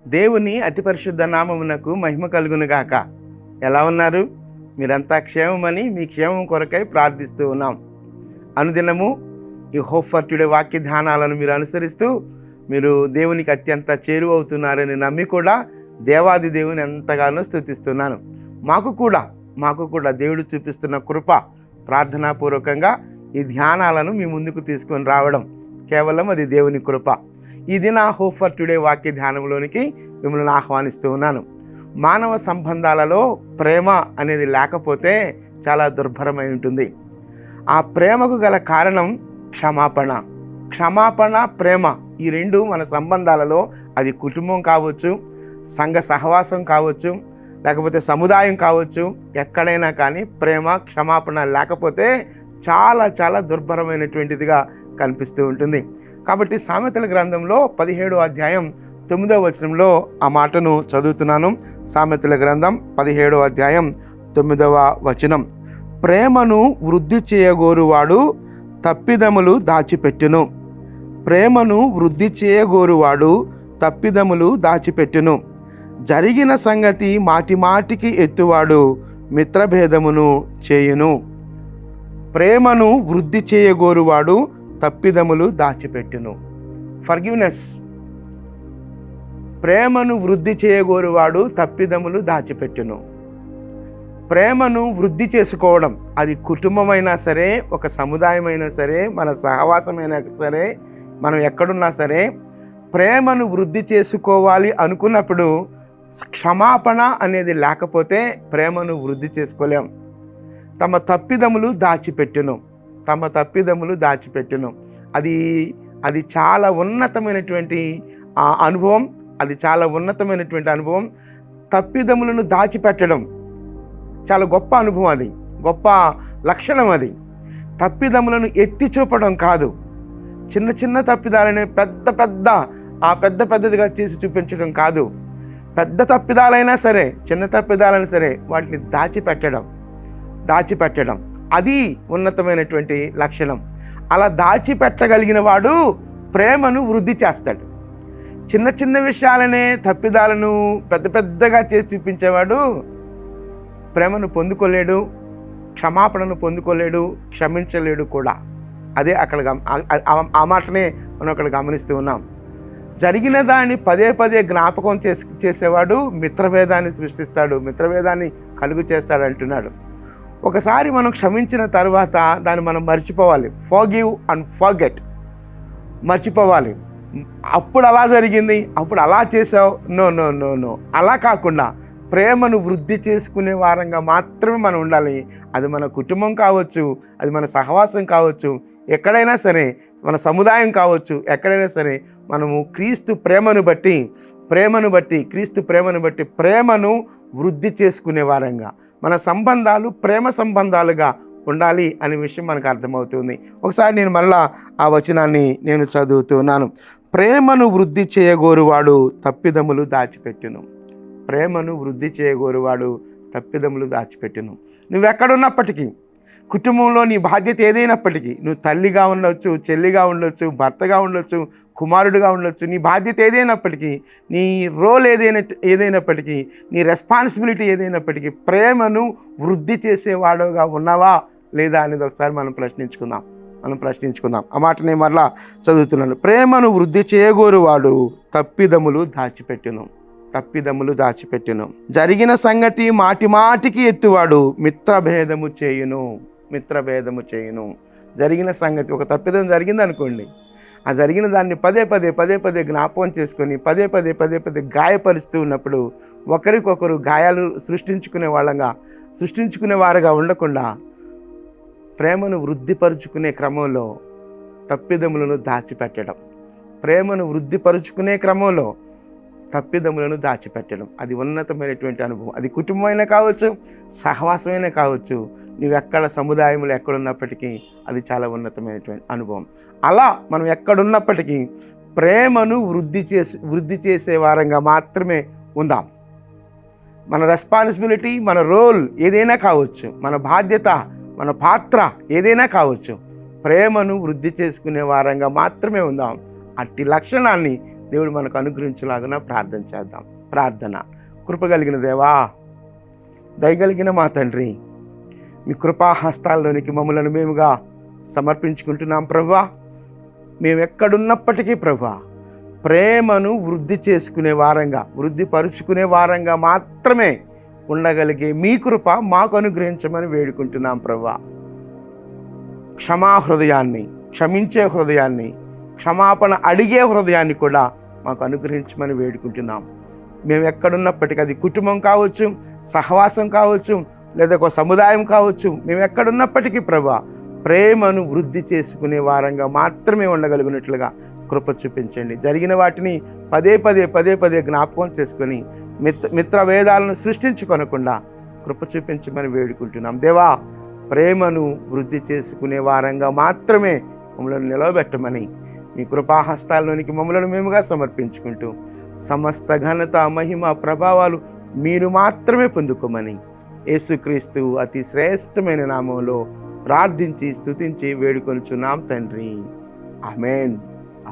దేవుని అతి పరిశుద్ధ నామమునకు మహిమ కలుగునుగాక. ఎలా ఉన్నారు? మీరంతా క్షేమమని మీ క్షేమం కొరకై ప్రార్థిస్తూ ఉన్నాం. అనుదినము ఈ హోప్ ఫర్ టుడే వాక్య ధ్యానాలను మీరు అనుసరిస్తూ మీరు దేవునికి అత్యంత చేరువవుతున్నారని నమ్మి కూడా దేవాది దేవుని ఎంతగానో స్తుతిస్తున్నాను. మాకు కూడా దేవుడు చూపిస్తున్న కృప, ప్రార్థనాపూర్వకంగా ఈ ధ్యానాలను మీ ముందుకు తీసుకొని రావడం కేవలం అది దేవుని కృప. ఈ దిన హోప్ ఫర్ టుడే వాక్య ధ్యానంలోనికి మిమ్మల్ని ఆహ్వానిస్తూ ఉన్నాను. మానవ సంబంధాలలో ప్రేమ అనేది లేకపోతే చాలా దుర్భరమై ఉంటుంది. ఆ ప్రేమకు గల కారణం క్షమాపణ, ప్రేమ. ఈ రెండు మన సంబంధాలలో, అది కుటుంబం కావచ్చు, సంఘ సహవాసం కావచ్చు, లేకపోతే సముదాయం కావచ్చు, ఎక్కడైనా కానీ ప్రేమ, క్షమాపణ లేకపోతే చాలా చాలా దుర్భరమైనటువంటిదిగా కనిపిస్తూ ఉంటుంది. కాబట్టి సామెతల గ్రంథంలో 17వ అధ్యాయం 9వ వచనంలో ఆ మాటను చదువుతున్నాను. సామెతల గ్రంథం 17వ అధ్యాయం 9వ వచనం. ప్రేమను వృద్ధి చేయగోరువాడు తప్పిదములు దాచిపెట్టును. ప్రేమను వృద్ధి చేయగోరువాడు తప్పిదములు దాచిపెట్టును. జరిగిన సంగతి మాటిమాటికి ఎత్తువాడు మిత్రభేదమును చేయును. ప్రేమను వృద్ధి చేయగోరువాడు తప్పిదములు దాచిపెట్టును. ఫర్గివ్నెస్. ప్రేమను వృద్ధి చేయగోరువాడు తప్పిదములు దాచిపెట్టును. ప్రేమను వృద్ధి చేసుకోవడం, అది కుటుంబమైనా సరే, ఒక సముదాయమైనా సరే, మన సహవాసమైనా సరే, మనం ఎక్కడున్నా సరే, ప్రేమను వృద్ధి చేసుకోవాలి అనుకున్నప్పుడు క్షమాపణ అనేది లేకపోతే ప్రేమను వృద్ధి చేసుకోలేం. తమ తప్పిదములు దాచిపెట్టును. అది చాలా ఉన్నతమైనటువంటి అనుభవం. తప్పిదములను దాచిపెట్టడం చాలా గొప్ప అనుభవం, అది గొప్ప లక్షణం. అది తప్పిదములను ఎత్తి చూపడం కాదు, చిన్న చిన్న తప్పిదాలని పెద్దదిగా చేసి చూపించడం కాదు. పెద్ద తప్పిదాలైనా సరే, చిన్న తప్పిదాలైనా సరే, వాటిని దాచిపెట్టడం అది ఉన్నతమైనటువంటి లక్షణం. అలా దాచిపెట్టగలిగిన వాడు ప్రేమను వృద్ధి చేస్తాడు. చిన్న చిన్న విషయాలనే తప్పిదాలను పెద్దగా చేసి చూపించేవాడు ప్రేమను పొందుకోలేడు, క్షమాపణను పొందుకోలేడు, క్షమించలేడు కూడా. అదే అక్కడ ఆ మాటనే మనం అక్కడ గమనిస్తూ ఉన్నాం. జరిగిన దాన్ని పదే జ్ఞాపకం చేసేవాడు మిత్రభేదాన్ని సృష్టిస్తాడు, మిత్రభేదాన్ని కలుగు చేస్తాడు అంటున్నాడు. ఒకసారి మనం క్షమించిన తర్వాత దాన్ని మనం మర్చిపోవాలి. Forgive and forget. మర్చిపోవాలి. అప్పుడు అలా జరిగింది, అప్పుడు అలా చేసావు, నో. అలా కాకుండా ప్రేమను వృద్ధి చేసుకునే వారంగా మాత్రమే మనం ఉండాలి. అది మన కుటుంబం కావచ్చు, అది మన సహవాసం కావచ్చు, ఎక్కడైనా సరే, మన సముదాయం కావచ్చు, ఎక్కడైనా సరే, మనము క్రీస్తు ప్రేమను బట్టి ప్రేమను వృద్ధి చేసుకునే వారంగా, మన సంబంధాలు ప్రేమ సంబంధాలుగా ఉండాలి అనే విషయం మనకు అర్థమవుతుంది. ఒకసారి నేను మళ్ళా ఆ వచనాన్ని నేను చదువుతున్నాను. ప్రేమను వృద్ధి చేయగోరువాడు తప్పిదములు దాచిపెట్టును. నువ్వెక్కడున్నప్పటికీ, కుటుంబంలో నీ బాధ్యత ఏదైనప్పటికీ, నువ్వు తల్లిగా ఉండొచ్చు, చెల్లిగా ఉండొచ్చు, భర్తగా ఉండొచ్చు, కుమారుడిగా ఉండొచ్చు, నీ బాధ్యత ఏదైనప్పటికీ, నీ రోల్ ఏదైనప్పటికీ, నీ రెస్పాన్సిబిలిటీ ఏదైనప్పటికీ, ప్రేమను వృద్ధి చేసేవాడుగా ఉన్నావా లేదా అనేది ఒకసారి మనం ప్రశ్నించుకుందాం. ఆ మాట నేను మరలా చదువుతున్నాను. ప్రేమను వృద్ధి చేయగోరువాడు తప్పిదములు దాచిపెట్టును. జరిగిన సంగతి మాటిమాటికి ఎత్తువాడు మిత్రభేదము చేయును. జరిగిన సంగతి, ఒక తప్పిదం జరిగింది అనుకోండి, ఆ జరిగిన దాన్ని పదే జ్ఞాపకం చేసుకొని పదే గాయపరుస్తూ ఉన్నప్పుడు ఒకరికొకరు గాయాలు సృష్టించుకునే వారుగా ఉండకుండా ప్రేమను వృద్ధిపరుచుకునే క్రమంలో తప్పిదములను దాచిపెట్టడం, అది ఉన్నతమైనటువంటి అనుభవం. అది కుటుంబమైనా కావచ్చు, సహవాసమైనా కావచ్చు, నువ్వెక్కడ సముదాయంలో ఎక్కడున్నప్పటికీ అది చాలా ఉన్నతమైనటువంటి అనుభవం. అలా మనం ఎక్కడున్నప్పటికీ ప్రేమను వృద్ధి చేసే వారంగా మాత్రమే ఉందాం. మన రెస్పాన్సిబిలిటీ, మన రోల్ ఏదైనా కావచ్చు, మన బాధ్యత, మన పాత్ర ఏదైనా కావచ్చు, ప్రేమను వృద్ధి చేసుకునే వారంగా మాత్రమే ఉందాం. అట్టి లక్షణాన్ని దేవుడు మనకు అనుగ్రహించేలాగా ప్రార్థన చేద్దాం. ప్రార్థన. కృప కలిగిన దేవా, దయగలిగిన మా తండ్రి, మీ కృపా హస్తాల్లోనికి మమ్మలను మేముగా సమర్పించుకుంటున్నాం ప్రభువా. మేము ఎక్కడున్నప్పటికీ ప్రభువా, ప్రేమను వృద్ధి చేసుకునే వారంగా, వృద్ధిపరుచుకునే వారంగా మాత్రమే ఉండగలిగే మీ కృప మాకు అనుగ్రహించమని వేడుకుంటున్నాం ప్రభువా. క్షమా హృదయాన్ని, క్షమించే హృదయాన్ని, క్షమాపణ అడిగే హృదయాన్ని కూడా మాకు అనుగ్రహించమని వేడుకుంటున్నాం. మేము ఎక్కడున్నప్పటికీ, అది కుటుంబం కావచ్చు, సహవాసం కావచ్చు, లేదా ఒక సముదాయం కావచ్చు, మేము ఎక్కడున్నప్పటికీ ప్రభువా, ప్రేమను వృద్ధి చేసుకునే వారంగా మాత్రమే ఉండగలిగినట్లుగా కృప చూపించండి. జరిగిన వాటిని పదే పదే జ్ఞాపకం చేసుకొని మిత్ర వేదాలను సృష్టించుకొనకుండా కృప చూపించమని వేడుకుంటున్నాం. దేవా, ప్రేమను వృద్ధి చేసుకునే వారంగా మాత్రమే మమ్మల్ని నిలవబెట్టమని మీ కృపాహస్తాల్లోనికి మమ్మల్ని మేముగా సమర్పించుకుంటూ సమస్త ఘనత, మహిమ, ప్రభావాలు మీరు మాత్రమే పొందుకోమని యేసుక్రీస్తు అతి శ్రేష్టమైన నామంలో ప్రార్థించి స్తుతించి వేడుకొనుచున్నాం తండ్రి. ఆమేన్,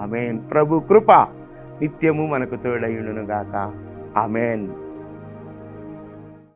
ఆమేన్. ప్రభు కృప నిత్యము మనకు తోడయుండును గాక. ఆమేన్.